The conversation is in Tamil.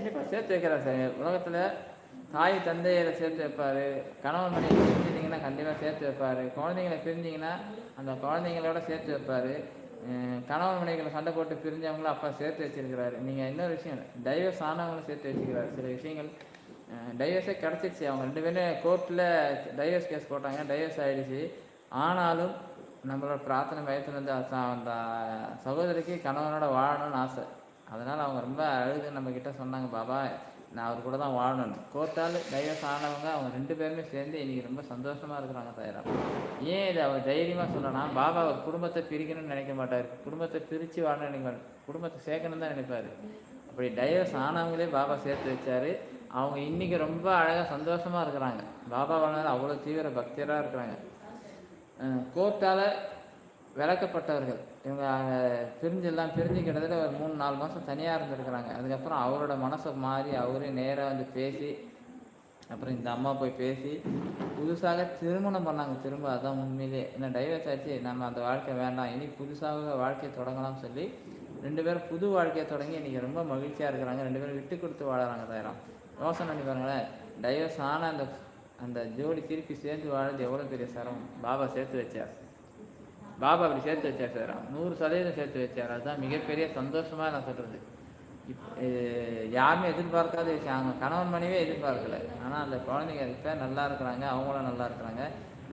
கண்டிப்பாக சேர்த்து வைக்கிறார் சார். உலகத்தில் தாய் தந்தையரை சேர்த்து வைப்பார், கணவன் மனைவி பிரிஞ்சிட்டிங்கன்னா கண்டிப்பாக சேர்த்து வைப்பார், குழந்தைங்களை பிரிஞ்சிங்கன்னா அந்த குழந்தைங்களோட சேர்த்து வைப்பார், கணவன் மனைவிகளை சண்டை போட்டு பிரிஞ்சவங்களும் அப்பா சேர்த்து வச்சிருக்கிறாரு. நீங்கள் இன்னொரு விஷயம், டைவர்ஸ் ஆனவங்களும் சேர்த்து வச்சுக்கிறாரு. சில விஷயங்கள் டைவர்ஸே கிடச்சிருச்சு, அவங்க 2 பேரும் கோர்ட்டில் டைவர்ஸ் கேஸ் போட்டாங்க, டைவர்ஸ் ஆகிடுச்சு. ஆனாலும் நம்மளோட பிரார்த்தனை பயத்தில் வந்து அந்த சகோதரிக்கு கணவனோட வாழணும்னு ஆசை. அதனால் அவங்க ரொம்ப அழுது நம்மக்கிட்ட சொன்னாங்க, பாபா நான் அவர் கூட தான் வாழணும்னு. கோர்ட்டால் டைவர்ஸ் ஆனவங்க அவங்க 2 பேருமே சேர்ந்து இன்றைக்கி ரொம்ப சந்தோஷமாக இருக்கிறாங்க சாயிராம். ஏன் இதை அவர் தைரியமாக சொல்லலாம், பாபா அவர் குடும்பத்தை பிரிக்கணும்னு நினைக்க மாட்டார், குடும்பத்தை பிரித்து வாழணும்னு நினைக்க மாட்டார், குடும்பத்தை சேர்க்கணும்னு தான் நினைப்பார். அப்படி டைவர்ஸ் ஆனவங்களே பாபா சேர்த்து வச்சார். அவங்க இன்றைக்கி ரொம்ப அழகாக சந்தோஷமாக இருக்கிறாங்க. பாபா வாழ்நாள் அவ்வளோ தீவிர பக்தியராக இருக்கிறாங்க. கோர்ட்டால் விளக்கப்பட்டவர்கள் இவங்க பிரிஞ்சு கிட்டத்தட்ட ஒரு 3-4 மாதம் தனியாக இருந்திருக்கிறாங்க. அதுக்கப்புறம் அவரோட மனசை மாறி அவரே நேராக வந்து பேசி, அப்புறம் இந்த அம்மா போய் பேசி புதுசாக திருமணம் பண்ணாங்க. திரும்ப அதுதான் உண்மையிலே, என்ன டைவர்ஸ் ஆச்சு, நம்ம அந்த வாழ்க்கை வேண்டாம், இனி புதுசாக வாழ்க்கையை தொடங்கலாம்னு சொல்லி 2 பேரும் புது வாழ்க்கையை தொடங்கி இன்றைக்கி ரொம்ப மகிழ்ச்சியாக இருக்கிறாங்க. 2 பேரும் விட்டு கொடுத்து வாழறாங்க சாயிராம். யோசனை பண்ணி பாருங்களேன், டைவர்ஸ் ஆன அந்த ஜோடி திருப்பி சேர்ந்து வாழறது எவ்வளோ பெரிய சிரமம். பாபா சேர்த்து வச்சார், பாபா அப்படி சேர்த்து வச்சார் சாயிராம், 100% சேர்த்து வச்சார். அதுதான் மிகப்பெரிய சந்தோஷமாக நான் சொல்கிறது. யாருமே எதிர்பார்க்காத விஷயம், அவங்க கணவன் மனைவியே எதிர்பார்க்கல. ஆனால் அந்த குழந்தைங்க இப்போ நல்லா இருக்கிறாங்க, அவங்களும் நல்லா இருக்கிறாங்க.